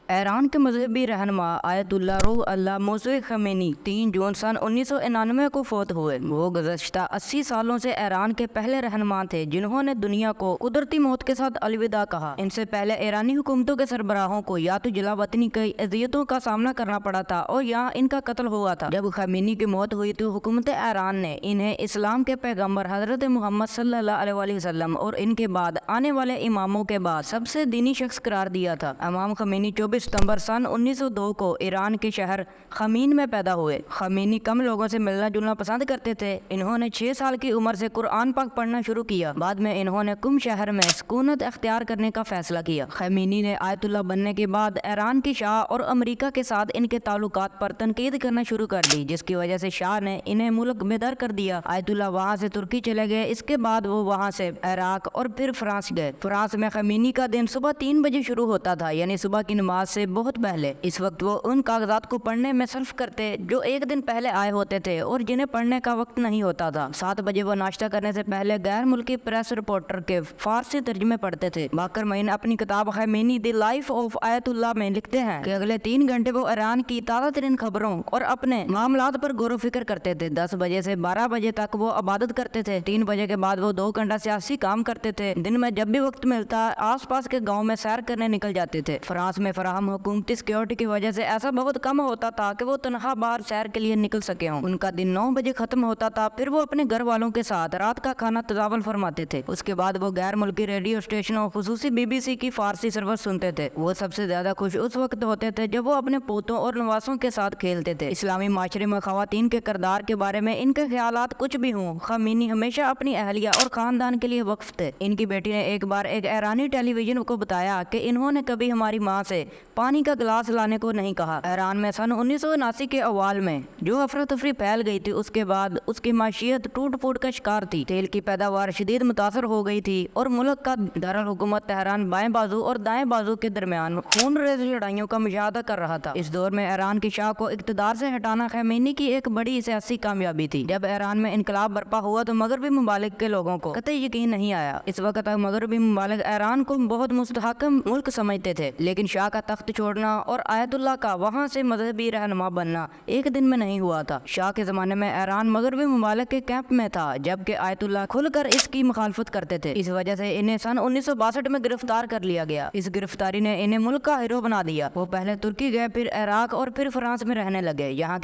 ایران کے مذہبی رہنما آیت اللہ روح اللہ موسوی خمینی 3 جون سن 1999 کو فوت ہوئے۔ وہ گزشتہ 80 سالوں سے ایران کے پہلے رہنما تھے جنہوں نے دنیا کو قدرتی موت کے ساتھ الوداع کہا۔ ان سے پہلے ایرانی حکومتوں کے سربراہوں کو یا تو جلا وطنی کی اذیتوں کا سامنا کرنا پڑا تھا اور یا ان کا قتل ہوا تھا۔ جب خمینی کی موت ہوئی تو حکومت ایران نے انہیں اسلام کے پیغمبر حضرت محمد صلی اللہ علیہ وسلم اور ان کے بعد آنے والے اماموں کے بعد سب سے دینی شخص قرار دیا تھا۔ امام خمینی 24 ستمبر سن 1902 کو ایران کے شہر خمین میں پیدا ہوئے۔ خمینی کم لوگوں سے ملنا جلنا پسند کرتے تھے۔ انہوں نے 6 سال کی عمر سے قرآن پاک پڑھنا شروع کیا۔ بعد میں انہوں نے قم شہر میں سکونت اختیار کرنے کا فیصلہ کیا۔ خمینی نے آیت اللہ بننے کے بعد ایران کی شاہ اور امریکہ کے ساتھ ان کے تعلقات پر تنقید کرنا شروع کر دی، جس کی وجہ سے شاہ نے انہیں ملک بیدار کر دیا۔ آیت اللہ وہاں سے ترکی چلے گئے۔ اس کے بعد وہ وہاں سے عراق اور پھر فرانس گئے۔ فرانس میں خمینی کا دن صبح 3 بجے شروع ہوتا تھا، یعنی صبح کی نماز سے بہت پہلے۔ اس وقت وہ ان کاغذات کو پڑھنے میں صرف کرتے جو ایک دن پہلے آئے ہوتے تھے اور جنہیں پڑھنے کا وقت نہیں ہوتا تھا۔ 7 بجے وہ ناشتہ کرنے سے پہلے غیر ملکی پریس رپورٹر کے فارسی ترجمے پڑھتے تھے۔ باقر معین اپنی کتاب خمینی دی لائف آف آیت اللہ میں لکھتے ہیں کہ اگلے 3 گھنٹے وہ ایران کی تازہ ترین خبروں اور اپنے معاملات پر غور و فکر کرتے تھے۔ 10 بجے سے 12 بجے تک وہ عبادت کرتے تھے۔ 3 بجے کے بعد وہ 2 گھنٹہ سیاسی کام کرتے تھے۔ دن میں جب بھی وقت ملتا آس پاس کے گاؤں میں سیر کرنے نکل جاتے تھے۔ فرانس میں فراہم حکومتی سیکورٹی کی وجہ سے ایسا بہت کم ہوتا تھا کہ وہ تنہا باہر سیر کے لیے نکل سکے ہوں۔ ان کا دن 9 بجے ختم ہوتا تھا، پھر وہ اپنے گھر والوں کے ساتھ رات کا کھانا تناول فرماتے تھے۔ اس کے بعد وہ غیر ملکی ریڈیو اسٹیشنوں خصوصی BBC کی فارسی سروس سنتے تھے۔ وہ سب سے زیادہ خوش اس وقت ہوتے تھے جب وہ اپنے پوتوں اور نواسوں کے ساتھ کھیلتے تھے۔ اسلامی معاشرے میں خواتین کے کردار کے بارے میں ان کے خیالات کچھ بھی ہوں، خمینی ہمیشہ اپنی اہلیہ اور خاندان کے لیے وقف تھے۔ ان کی بیٹی نے ایک بار ایک ایرانی ٹیلی ویژن کو بتایا کہ انہوں نے کبھی ہماری ماں سے پانی کا گلاس لانے کو نہیں کہا۔ ایران میں سن 1979 کے اوائل میں جو افراتفری پھیل گئی تھی، اس کے بعد اس کی معیشت ٹوٹ پھوٹ کا شکار تھی۔ تیل کی پیداوار شدید متاثر ہو گئی تھی اور ملک کا دارالحکومت تہران بائیں بازو اور دائیں بازو کے درمیان خون ریز لڑائیوں کا مشاہدہ کر رہا تھا۔ اس دور میں ایران کی شاہ کو اقتدار سے ہٹانا خمینی کی ایک بڑی سیاسی کامیابی تھی۔ جب ایران میں انقلاب برپا ہوا تو مغربی ممالک کے لوگوں کو قطعی یقین نہیں آیا۔ اس وقت تک مغربی ممالک ایران کو بہت مستحکم ملک سمجھتے تھے، لیکن شاہ کا تخت چھوڑنا اور آیت اللہ کا وہاں سے مذہبی رہنما بننا ایک دن میں نہیں ہوا تھا۔ شاہ کے زمانے میں ایران مغربی ممالک کے کیمپ میں تھا، جبکہ آیت اللہ کھل کر اس کی مخالفت کرتے تھے۔ اس وجہ سے انہیں سن 1962 میں گرفتار کر لیا گیا۔ اس گرفتاری نے انہیں ملک کا ہیرو بنا دیا۔ وہ پہلے ترکی گئے، پھر عراق اور پھر فرانس میں رہنے لگے۔ یہاں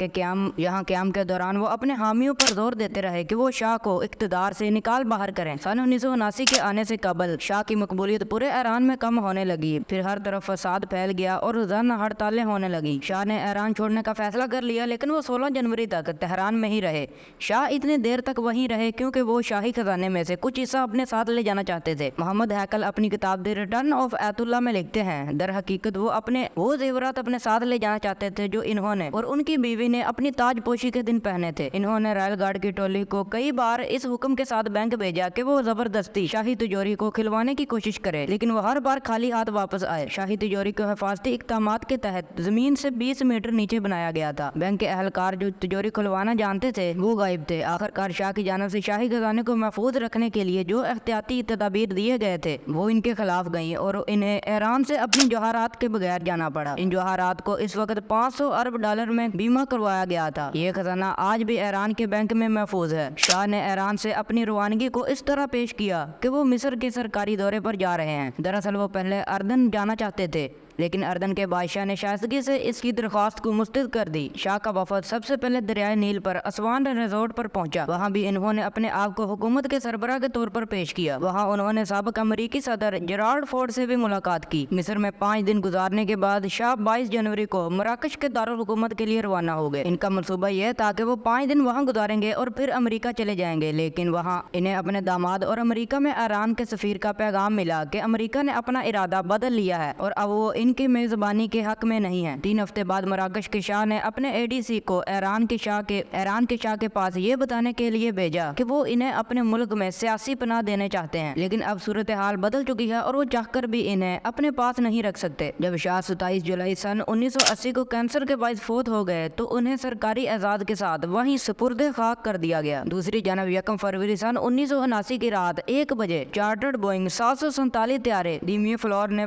قیام کے دوران وہ اپنے حامیوں پر زور دیتے رہے کہ وہ شاہ کو اقتدار سے نکال باہر کریں۔ سن 1979 کے آنے سے قبل شاہ کی مقبولیت پورے ایران میں کم ہونے لگی، پھر ہر طرف فساد پھیل گیا اور روزانہ ہڑتالیں ہونے لگی۔ شاہ نے ایران چھوڑنے کا فیصلہ کر لیا، لیکن وہ 16 جنوری تک تہران میں ہی رہے۔ شاہ اتنے دیر تک وہیں رہے کیونکہ وہ شاہی خزانے میں سے کچھ حصہ اپنے ساتھ لے جانا چاہتے تھے۔ محمد ہیکل اپنی کتاب دی ریٹرن آف آیت اللہ میں لکھتے ہیں، در حقیقت وہ زیورات اپنے ساتھ لے جانا چاہتے تھے جو انہوں نے اور ان کی بیوی نے اپنی تاج پوشی کے دن پہنے تھے۔ انہوں نے رائل گارڈ کی ٹولی کو کئی بار اس حکم کے ساتھ بینک بھیجا کہ وہ زبردستی شاہی تجوری کو کھلوانے کی کوشش کرے، لیکن وہ ہر بار خالی ہاتھ واپس آئے۔ شاہی تجوری کو حفاظتی اقدامات کے تحت زمین سے 20 میٹر نیچے بنایا گیا تھا۔ بینک کے اہلکار جو تجوری کھلوانا جانتے تھے وہ غائب تھے۔ آخرکار شاہ کی جانب سے شاہی خزانے کو محفوظ رکھنے کے لیے جو احتیاطی تدابیر دیے گئے تھے وہ ان کے خلاف گئیں اور انہیں ایران سے اپنی جوہرات کے بغیر جانا پڑا۔ ان جوہرات کو اس وقت $500 ارب میں بیمہ کروایا گیا تھا۔ یہ خزانہ آج بھی ایران کے بینک میں محفوظ ہے۔ شاہ نے ایران سے اپنی روانگی کو اس طرح پیش کیا کہ وہ مصر کے سرکاری دورے پر جا رہے ہیں۔ دراصل وہ پہلے اردن جانا چاہتے تھے، لیکن اردن کے بادشاہ نے شائستگی سے اس کی درخواست کو مسترد کر دی۔ شاہ کا وفد سب سے پہلے دریائے نیل پر اسوان ریزورٹ پر پہنچا۔ وہاں بھی انہوں نے اپنے آپ کو حکومت کے سربراہ کے طور پر پیش کیا۔ وہاں انہوں نے سابق امریکی صدر جیرالڈ فورڈ سے بھی ملاقات کی۔ مصر میں 5 دن گزارنے کے بعد شاہ 22 جنوری کو مراکش کے دارالحکومت کے لیے روانہ ہو گئے۔ ان کا منصوبہ یہ تھا کہ وہ 5 دن وہاں گزاریں گے اور پھر امریکہ چلے جائیں گے، لیکن وہاں انہیں اپنے داماد اور امریکہ میں ایران کے سفیر کا پیغام ملا کہ امریکہ نے اپنا ارادہ بدل لیا ہے اور اب وہ ان کی میزبانی کے حق میں نہیں ہے۔ 3 ہفتے بعد مراکش کے شاہ نے اپنے ADC کو ایران کے شاہ کے پاس یہ بتانے کے لیے بھیجا کہ وہ انہیں اپنے ملک میں سیاسی پناہ دینے چاہتے ہیں، لیکن اب صورتحال بدل چکی ہے اور وہ چاہ کر بھی انہیں اپنے پاس نہیں رکھ سکتے۔ جب شاہ 27 جولائی سن 1980 کو کینسر کے باعث فوت ہو گئے تو انہیں سرکاری اعزاز کے ساتھ وہیں سپرد خاک کر دیا گیا۔ دوسری جانب 1 فروری سن 1979 کی رات 1 بجے چارٹرڈ بوئنگ 747 طیارے دیمیے فلور نے